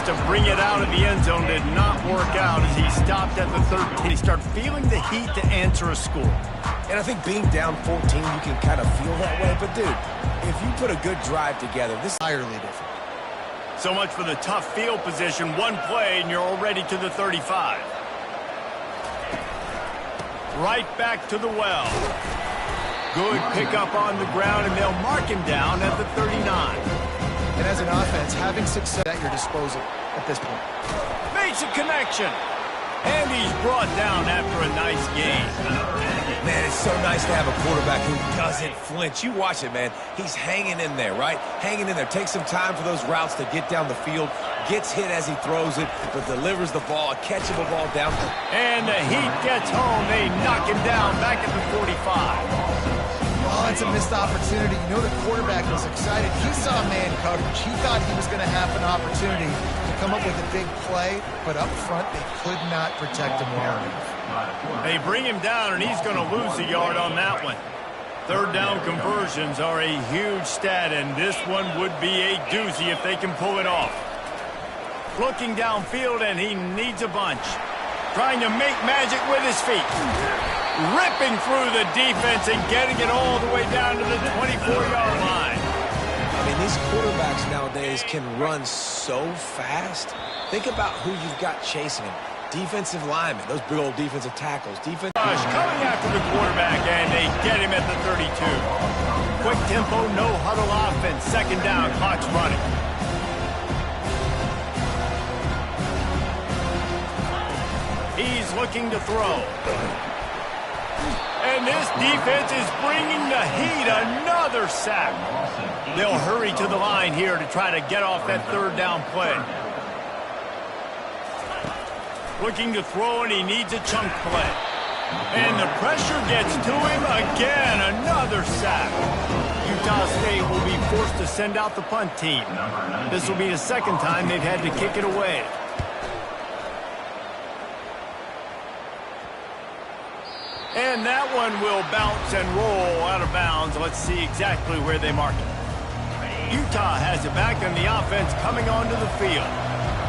to bring it out of the end zone did not work out as he stopped at the 13. He started feeling the heat to answer a score. And I think being down 14, you can kind of feel that way. But, dude, if you put a good drive together, this is entirely different. So much for the tough field position. One play, and you're already to the 35. Right back to the well. Good pickup on the ground, and they'll mark him down at the 39. And as an offense, having success at your disposal at this point. Makes a connection. And he's brought down after a nice game. Man, it's so nice to have a quarterback who doesn't flinch. You watch it, man. He's hanging in there, right? Hanging in there. Takes some time for those routes to get down the field. Gets hit as he throws it, but delivers the ball, a catchable ball down. And the Heat gets home. They knock him down back at the 45. Oh, it's a missed opportunity. You know the quarterback was excited. He saw man coverage. He thought he was going to have an opportunity to come up with a big play, but up front they could not protect him well enough. They bring him down, and he's going to lose a yard on that one. Third down conversions are a huge stat, and this one would be a doozy if they can pull it off. Looking downfield, and he needs a bunch. Trying to make magic with his feet. Ripping through the defense and getting it all the way down to the 24-yard line. I mean, these quarterbacks nowadays can run so fast. Think about who you've got chasing him. Defensive linemen, those big old defensive tackles. Rush coming after the quarterback, and they get him at the 32. Quick tempo, no huddle offense. Second down, clock's running. He's looking to throw. And this defense is bringing the heat. Another sack. They'll hurry to the line here to try to get off that third down play. Looking to throw, and he needs a chunk play. And the pressure gets to him again. Another sack. Utah State will be forced to send out the punt team. This will be the second time they've had to kick it away. And that one will bounce and roll out of bounds. Let's see exactly where they mark it. Utah has it back on the offense coming onto the field.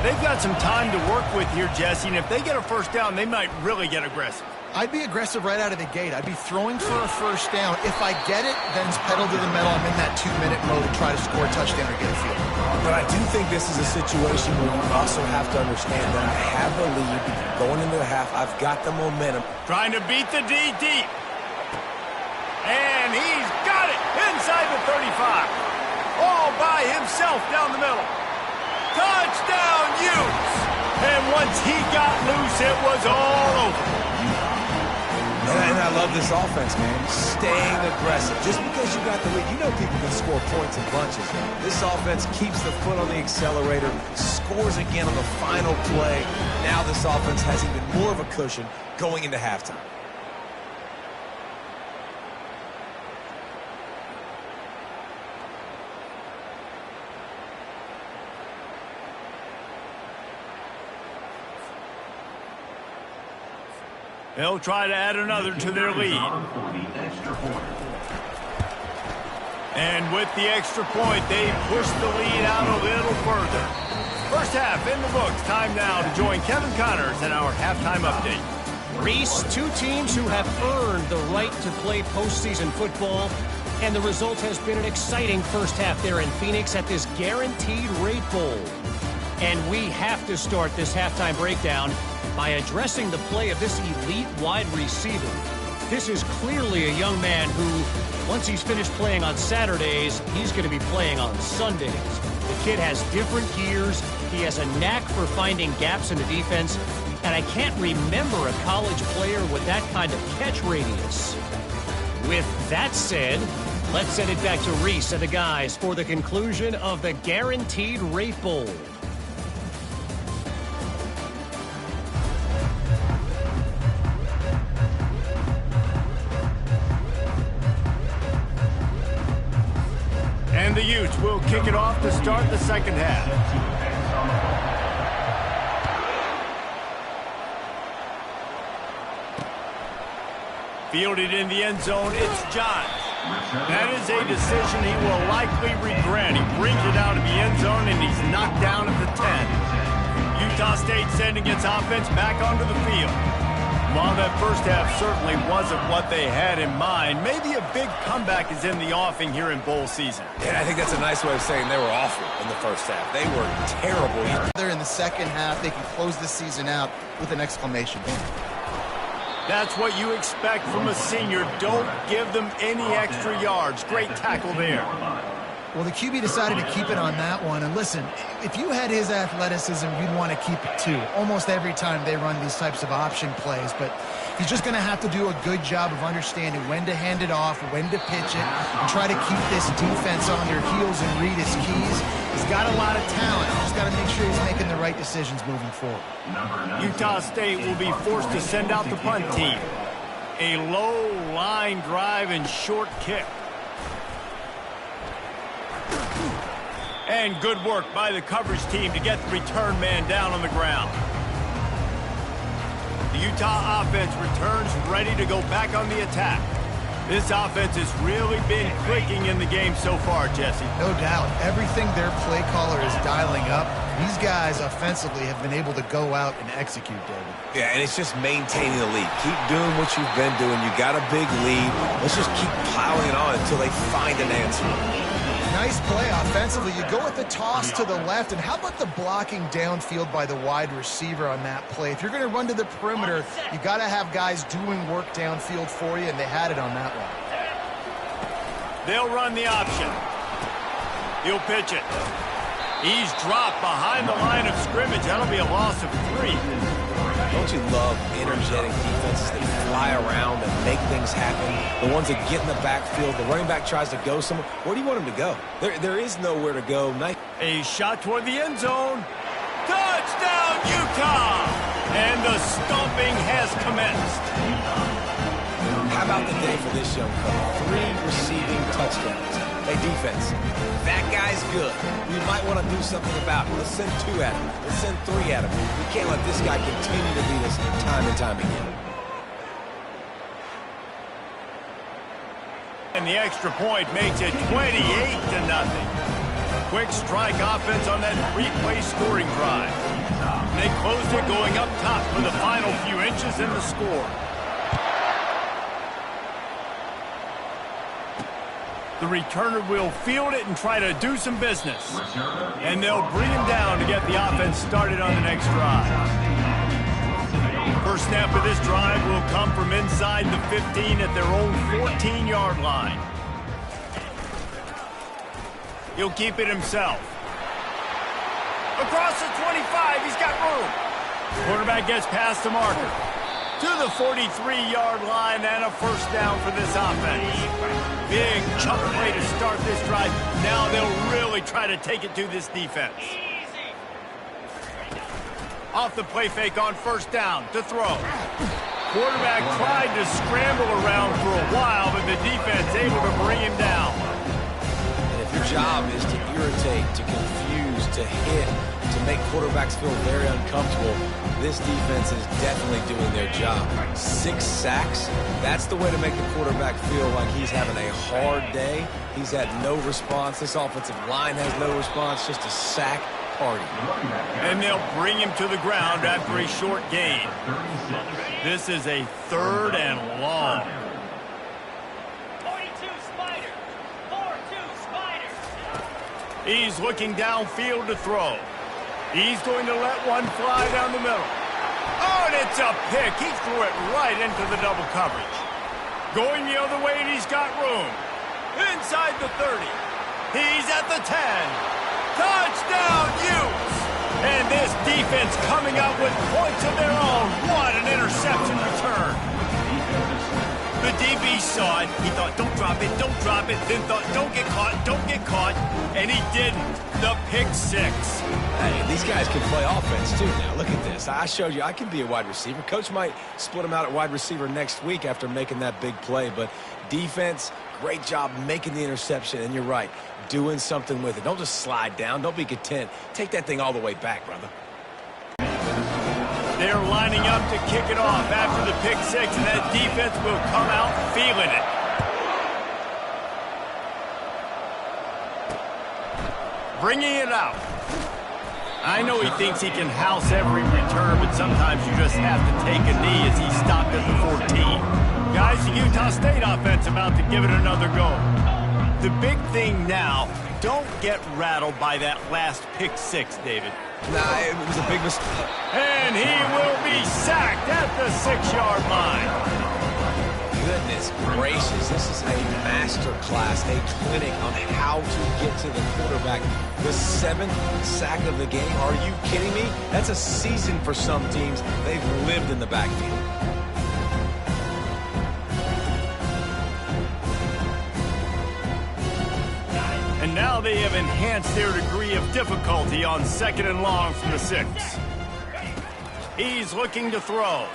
They've got some time to work with here, Jesse, and if they get a first down, they might really get aggressive. I'd be aggressive right out of the gate. I'd be throwing for a first down. If I get it, then it's pedal to the metal. I'm in that 2-minute mode to try to score a touchdown or get a field. But I do think this is a situation where you also have to understand that I have the lead going into the half. I've got the momentum. Trying to beat the D deep. And he's got it inside the 35. All by himself down the middle. Touchdown, Utes! And once he got loose, it was all over. And I love this offense, man. Staying aggressive. Just because you got the lead, you know people can score points in bunches. This offense keeps the foot on the accelerator, scores again on the final play. Now this offense has even more of a cushion going into halftime. They'll try to add another to their lead. And with the extra point, they push the lead out a little further. First half in the books. Time now to join Kevin Connors in our halftime update. Reese, two teams who have earned the right to play postseason football, and the result has been an exciting first half there in Phoenix at this Guaranteed Rate Bowl. And we have to start this halftime breakdown by addressing the play of this elite wide receiver. This is clearly a young man who, once he's finished playing on Saturdays, he's going to be playing on Sundays. The kid has different gears. He has a knack for finding gaps in the defense, and I can't remember a college player with that kind of catch radius. With that said, let's send it back to Reese and the guys for the conclusion of the Guaranteed Rate Bowl. And the Utes will kick it off to start the second half. Fielded in the end zone, it's Johns. That is a decision he will likely regret. He brings it out of the end zone, and he's knocked down at the 10. Utah State sending its offense back onto the field. While that first half certainly wasn't what they had in mind, maybe a big comeback is in the offing here in bowl season. Yeah, I think that's a nice way of saying they were awful in the first half. They were terrible. They're in the second half. They can close the season out with an exclamation point. That's what you expect from a senior. Don't give them any extra yards. Great tackle there. Well, the QB decided to keep it on that one. And listen, if you had his athleticism, you'd want to keep it too. Almost every time they run these types of option plays. But he's just going to have to do a good job of understanding when to hand it off, when to pitch it, and try to keep this defense on their heels and read his keys. He's got a lot of talent. Just got to make sure he's making the right decisions moving forward. Utah State will be forced to send out the punt team. A low line drive and short kick. And good work by the coverage team to get the return man down on the ground. The Utah offense returns ready to go back on the attack. This offense has really been clicking in the game so far, Jesse. No doubt. Everything their play caller is dialing up, these guys offensively have been able to go out and execute, David. Yeah, and it's just maintaining the lead. Keep doing what you've been doing. You got a big lead. Let's just keep piling it on until they find an answer. Nice play offensively. You go with the toss to the left, and how about the blocking downfield by the wide receiver on that play? If you're going to run to the perimeter, you got to have guys doing work downfield for you, and they had it on that one. They'll run the option. He'll pitch it. He's dropped behind the line of scrimmage. That'll be a loss of 3. Don't you love energetic defenses that fly around and make things happen? The ones that get in the backfield, the running back tries to go somewhere. Where do you want him to go? There is nowhere to go. A shot toward the end zone. Touchdown, Utah! And the stomping has commenced. How about the day for this young couple? 3 receiving touchdowns. Hey, defense, that guy's good. We might want to do something about it. Let's send 2 at him. Let's send 3 at him. We can't let this guy continue to beat us time and time again. And the extra point makes it 28-0. Quick strike offense on that 3-play scoring drive. They closed it going up top for the final few inches in the score. The returner will field it and try to do some business. And they'll bring him down to get the offense started on the next drive. First snap of this drive will come from inside the 15 at their own 14-yard line. He'll keep it himself. Across the 25, he's got room. Quarterback gets past the marker. To the 43-yard line and a first down for this offense. Big chunk play to start this drive. Now they'll really try to take it to this defense. Off the play fake on first down to throw. Quarterback tried to scramble around for a while, but the defense able to bring him down. And if your job is to irritate, to confuse, to hit, to make quarterbacks feel very uncomfortable, this defense is definitely doing their job. 6 sacks, that's the way to make the quarterback feel like he's having a hard day. He's had no response. This offensive line has no response, just a sack party. And they'll bring him to the ground after a short gain. This is a 3rd and long. 42 Spider. 4-2 Spider. He's looking downfield to throw. He's going to let one fly down the middle. Oh, and it's a pick. He threw it right into the double coverage. Going the other way, and he's got room. Inside the 30. He's at the 10. Touchdown, Utes! And this defense coming up with points of their own. What an interception return. The DB saw it. He thought, don't drop it, don't drop it. Then thought, don't get caught. And he didn't. The pick 6. Hey, these guys can play offense, too, now. Look at this. I showed you I can be a wide receiver. Coach might split him out at wide receiver next week after making that big play. But defense, great job making the interception. And you're right, doing something with it. Don't just slide down. Don't be content. Take that thing all the way back, brother. They're lining up to kick it off after the pick 6, and that defense will come out feeling it. Bringing it out. I know he thinks he can house every return, but sometimes you just have to take a knee as he stopped at the 14. Guys, the Utah State offense about to give it another go. The big thing now, don't get rattled by that last pick six, David. Nah, it was a big mistake. And he will be sacked at the 6-yard line. Goodness gracious, this is a master class, a clinic on how to get to the quarterback. The 7th sack of the game, are you kidding me? That's a season for some teams. They've lived in the backfield. And now they have enhanced their degree of difficulty on 2nd and long from the 6. He's looking to throw.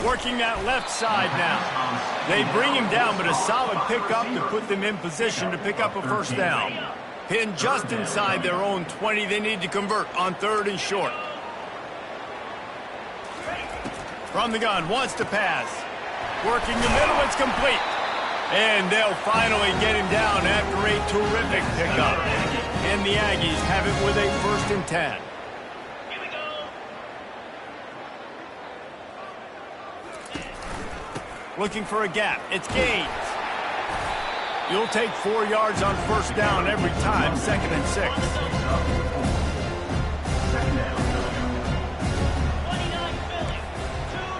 Working that left side now. They bring him down, but a solid pickup to put them in position to pick up a first down. Pinned just inside their own 20. They need to convert on 3rd and short. From the gun, wants to pass. Working the middle, it's complete. And they'll finally get him down after a terrific pickup. And the Aggies have it with a 1st and 10. Looking for a gap. It's Gaines. You'll take 4 yards on 1st down every time, 2nd and 6. 29 Philly.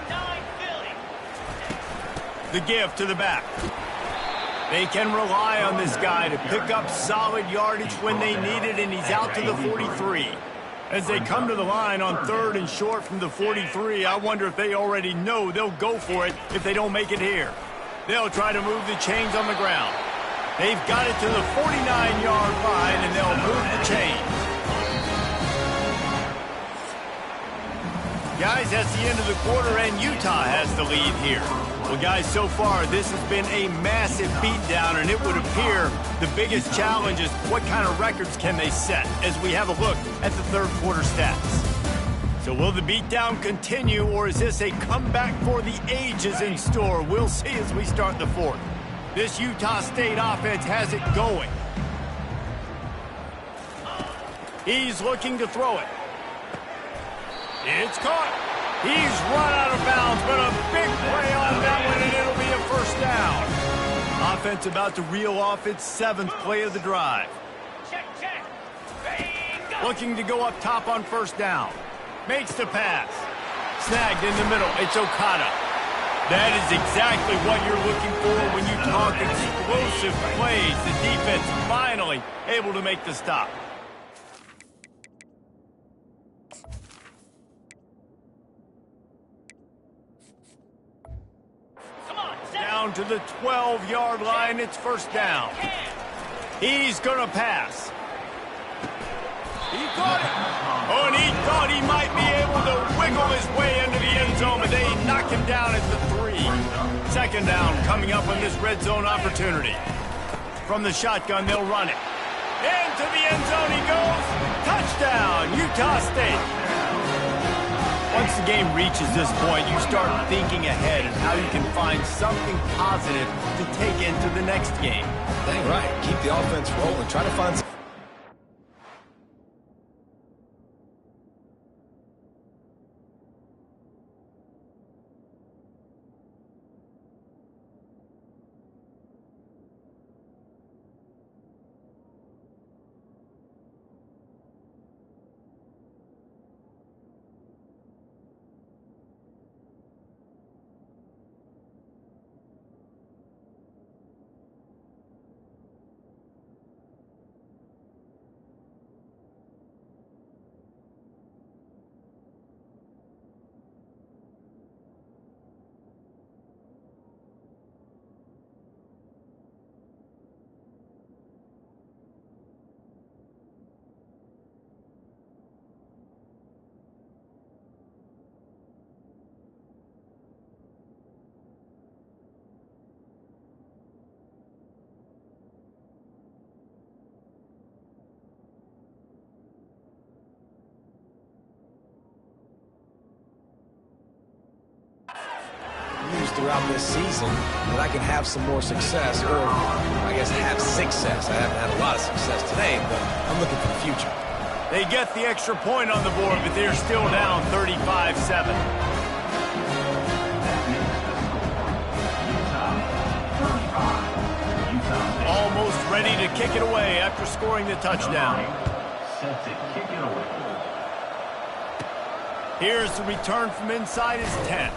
2-9 Philly. The give to the back. They can rely on this guy to pick up solid yardage when they need it, and he's out to the 43. As they come to the line on 3rd and short from the 43, I wonder if they already know they'll go for it if they don't make it here. They'll try to move the chains on the ground. They've got it to the 49-yard line, and they'll move the chains. Guys, that's the end of the quarter, and Utah has the lead here. Well, guys, so far, this has been a massive beatdown, and it would appear the biggest challenge is what kind of records can they set as we have a look at the 3rd quarter stats. So will the beatdown continue, or is this a comeback for the ages in store? We'll see as we start the 4th. This Utah State offense has it going. He's looking to throw it. It's caught. He's run out of bounds, but a big play on that one, and it'll be a 1st down. Offense about to reel off its 7th play of the drive. Check, check. Bingo. Looking to go up top on 1st down. Makes the pass. Snagged in the middle. It's Okada. That is exactly what you're looking for when you talk explosive plays. The defense finally able to make the stop. Down to the 12-yard line, it's 1st down. He's gonna pass. He caught it. Oh, and he thought he might be able to wiggle his way into the end zone, but they knock him down at the 3. 2nd down coming up on this red zone opportunity. From the shotgun, they'll run it. Into the end zone he goes. Touchdown, Utah State. Once the game reaches this point, you start thinking ahead and how you can find something positive to take into the next game. Dang right. Keep the offense rolling. Try to find some... throughout this season that I can have some more success, or I guess have success. I haven't had a lot of success today, but I'm looking for the future. They get the extra point on the board, but they're still down 35-7. Almost ready to kick it away after scoring the touchdown. Set to kick it away. Here's the return from inside his 10.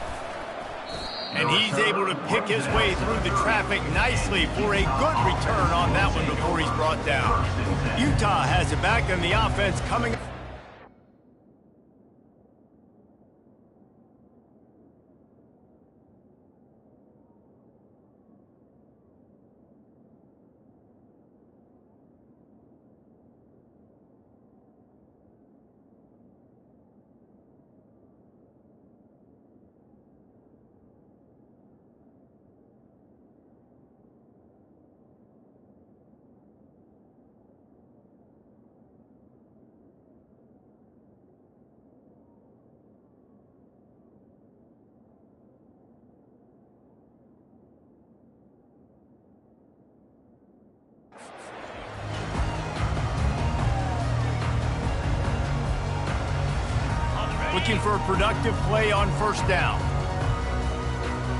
And he's able to pick his way through the traffic nicely for a good return on that one before he's brought down. Utah has it back on the offense coming. Looking for a productive play on first down.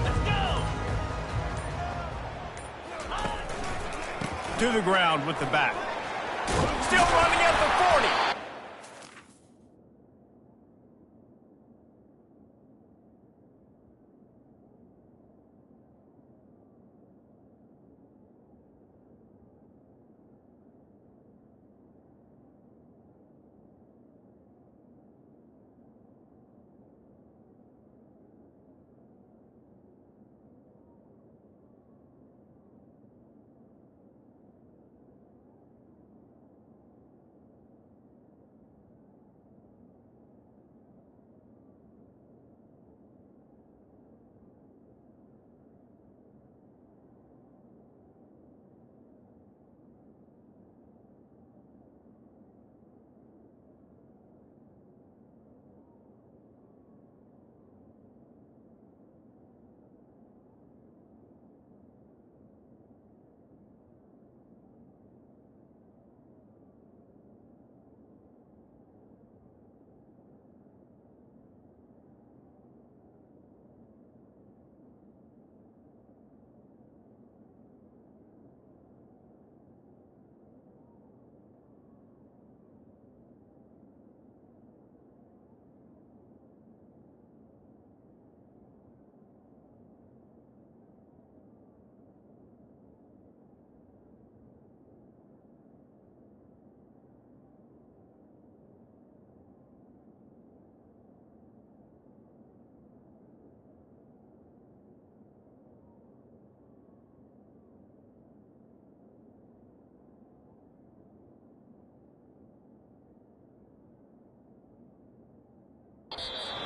Let's go. To the ground with the back. Still running at the 40.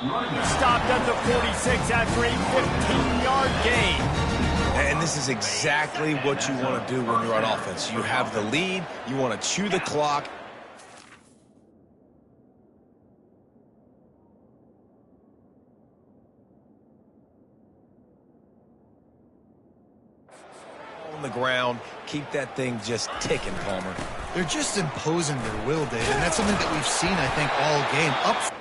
Stopped at the 46 after a 15-yard gain. And this is exactly what you want to do when you're on offense. You have the lead, you want to chew the clock. On the ground, keep that thing just ticking, Palmer. They're just imposing their will, Dave, and that's something that we've seen, I think, all game. Up.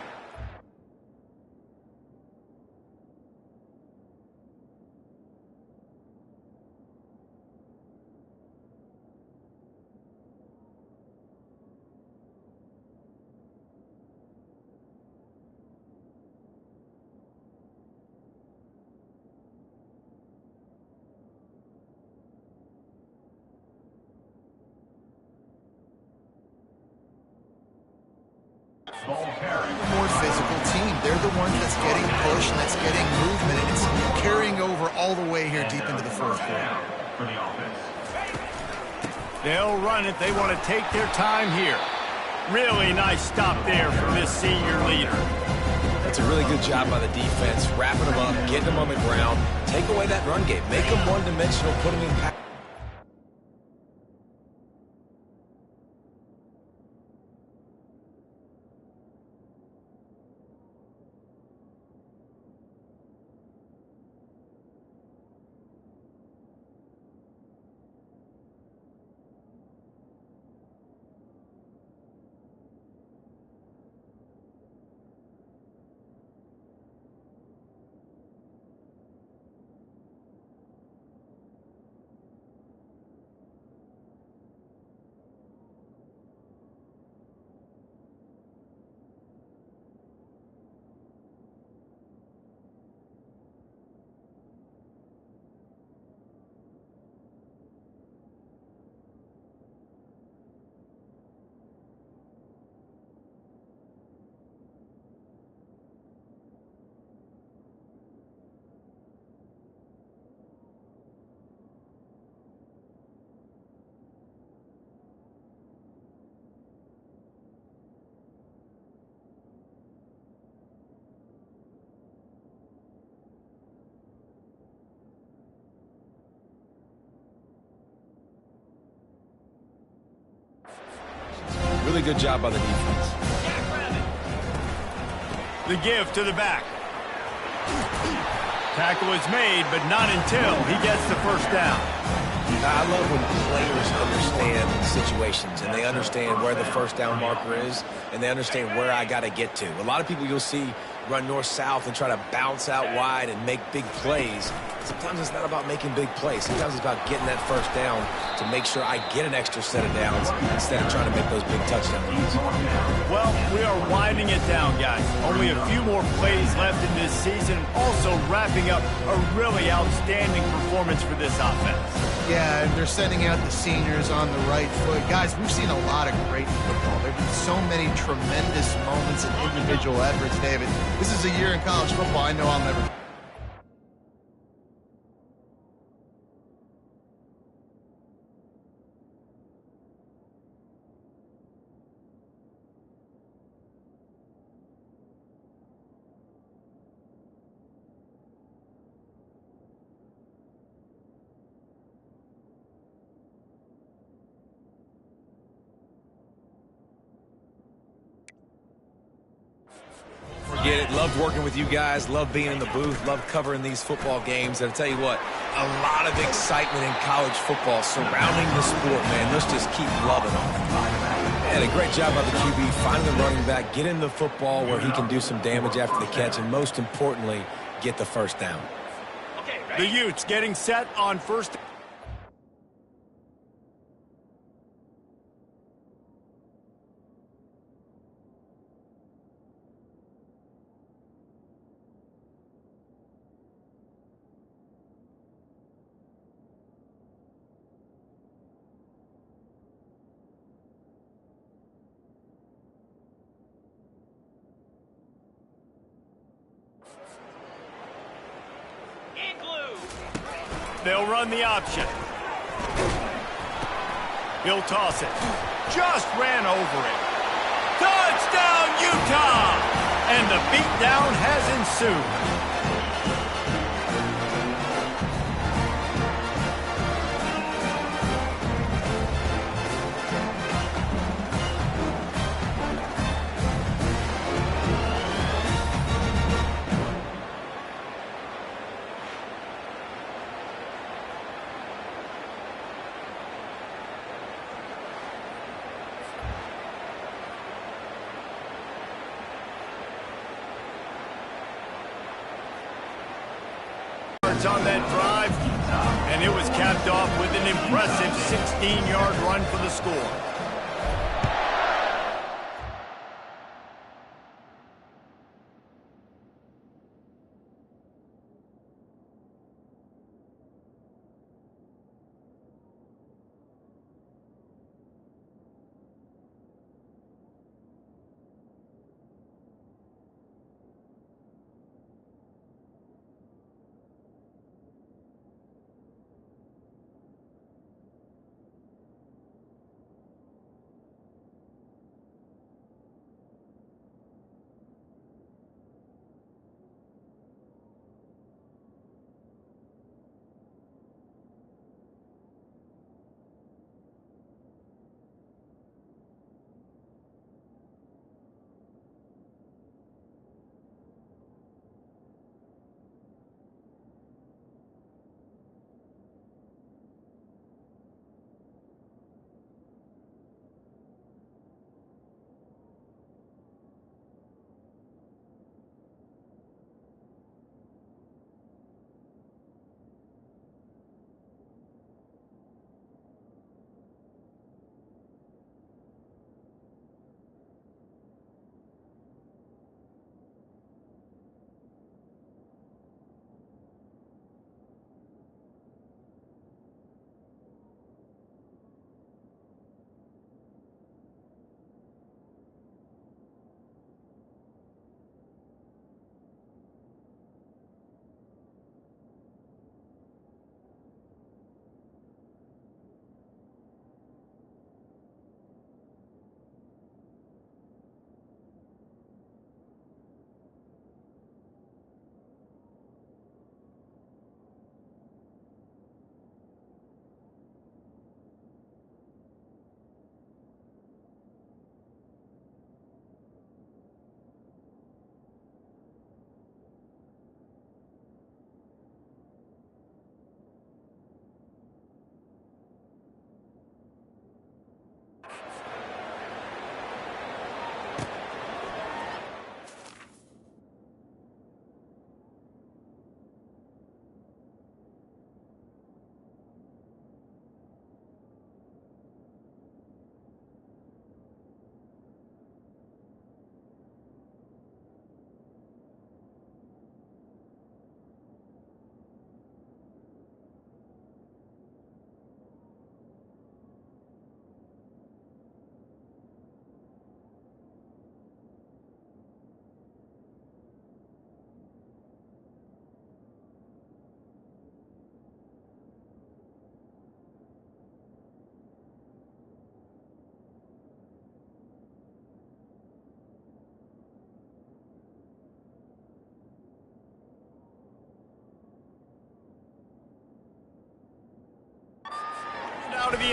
More physical team. They're the ones that's getting pushed, that's getting movement, and it's carrying over all the way here deep into the fourth quarter. They'll run it. They want to take their time here. Really nice stop there from this senior leader. That's a really good job by the defense, wrapping them up, getting them on the ground, take away that run game, make them one-dimensional, put them in pass. really good job by the defense. The give to the back. Tackle is made, but not until he gets the first down. I love when players understand situations and they understand where the first down marker is and they understand where I got to get to. A lot of people you'll see run north-south and try to bounce out wide and make big plays. Sometimes it's not about making big plays. Sometimes it's about getting that first down to make sure I get an extra set of downs instead of trying to make those big touchdown runs. Well, we are winding it down, guys. Only a few more plays left in this season. Also wrapping up a really outstanding performance for this offense. Yeah, and they're sending out the seniors on the right foot. Guys, we've seen a lot of great football. There have been so many tremendous moments and individual efforts, David. This is a year in college football I know I'll never... Forget it. Loved working with you guys. Loved being in the booth. Loved covering these football games. And I'll tell you what, a lot of excitement in college football surrounding the sport, man. Let's just keep loving on it. And a great job by the QB, finding the running back, get in the football where he can do some damage after the catch, and most importantly, get the first down. The Utes getting set on first. They'll run the option. He'll toss it. Just ran over it. Touchdown, Utah! And the beatdown has ensued. On that drive, and it was capped off with an impressive 16-yard run for the score.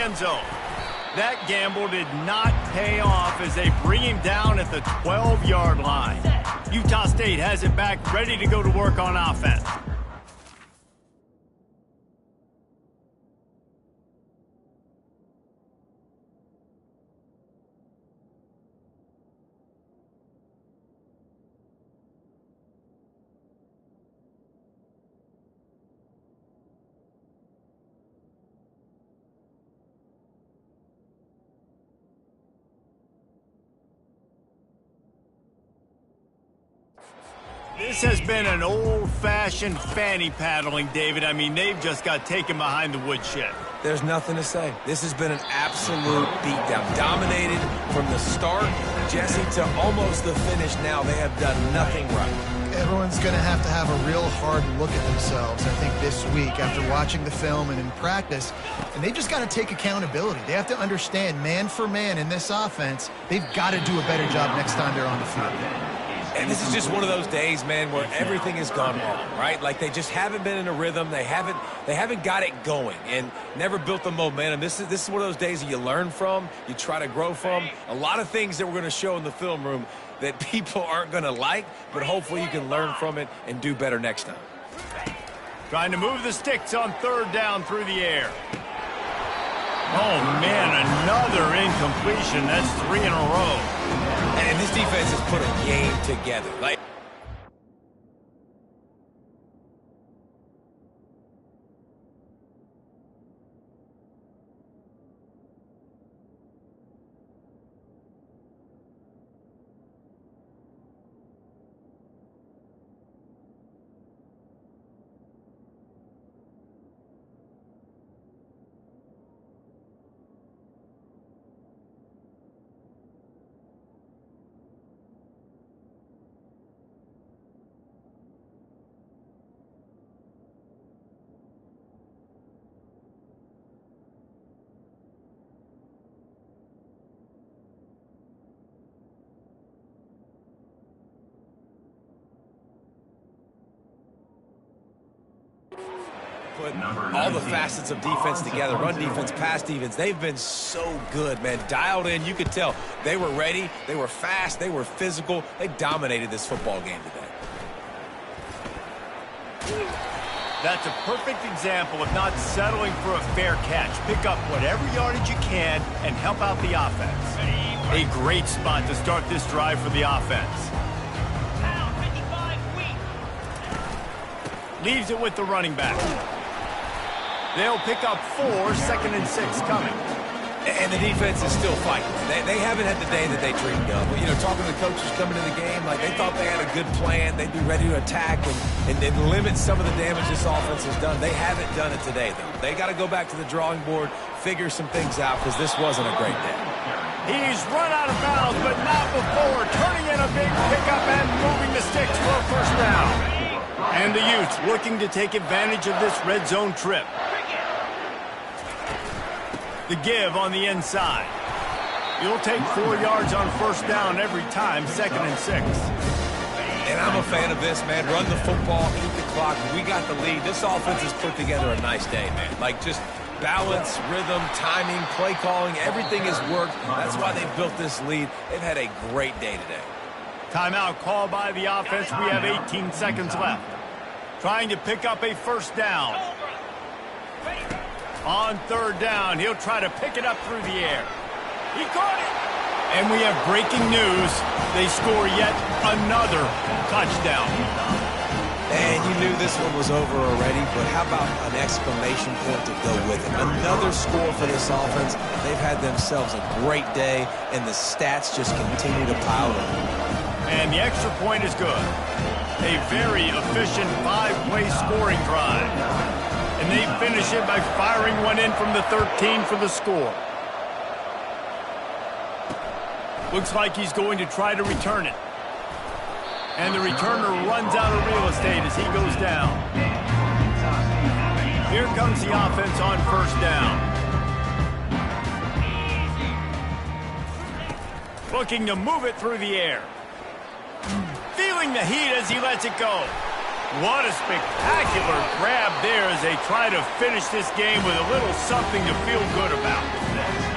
end zone. That gamble did not pay off as they bring him down at the 12-yard line. Utah State has it back, ready to go to work on offense. This has been an old-fashioned fanny paddling, David. I mean, they've just got taken behind the woodshed. There's nothing to say. This has been an absolute beatdown. Dominated from the start, Jesse, to almost the finish now. They have done nothing right. Everyone's going to have a real hard look at themselves, I think, this week after watching the film and in practice. And they've just got to take accountability. They have to understand, man for man in this offense, they've got to do a better job next time they're on the field. And this is just one of those days, man, where everything has gone wrong, right? Like they just haven't been in a rhythm. They haven't got it going and never built the momentum. This is one of those days that you learn from, you try to grow from. A lot of things that we're going to show in the film room that people aren't going to like, but hopefully you can learn from it and do better next time. Trying to move the sticks on third down through the air. Oh, man, another incompletion. That's 3 in a row. And this defense has put a game together. Like, put all the facets of defense together, run defense, pass defense. They've been so good, man. Dialed in, you could tell. They were ready, they were fast, they were physical. They dominated this football game today. That's a perfect example of not settling for a fair catch. Pick up whatever yardage you can and help out the offense. A great spot to start this drive for the offense. Leaves it with the running back. They'll pick up 4, 2nd and 6 coming. And the defense is still fighting. They haven't had the day that they dreamed of. You know, talking to the coaches coming to the game, like they thought they had a good plan. They'd be ready to attack and limit some of the damage this offense has done. They haven't done it today, though. They got to go back to the drawing board, figure some things out, because this wasn't a great day. He's run out of bounds, but not before. Turning in a big pickup and moving the sticks for a first down. And the Utes looking to take advantage of this red zone trip. The give on the inside. You'll take 4 yards on first down every time, 2nd and 6. And I'm a fan of this, man. Run the football, eat the clock. We got the lead. This offense has put together a nice day, man. Like just balance, rhythm, timing, play calling, everything has worked. That's why they built this lead. They've had a great day today. Timeout called by the offense. We have 18 seconds left. Trying to pick up a first down. On third down, he'll try to pick it up through the air. He caught it! And we have breaking news. They score yet another touchdown. And you knew this one was over already, but how about an exclamation point to go with it? Another score for this offense. They've had themselves a great day, and the stats just continue to pile up. And the extra point is good. A very efficient 5-play scoring drive. And they finish it by firing one in from the 13 for the score. Looks like he's going to try to return it. And the returner runs out of real estate as he goes down. Here comes the offense on first down. Looking to move it through the air. Feeling the heat as he lets it go. What a spectacular grab there as they try to finish this game with a little something to feel good about.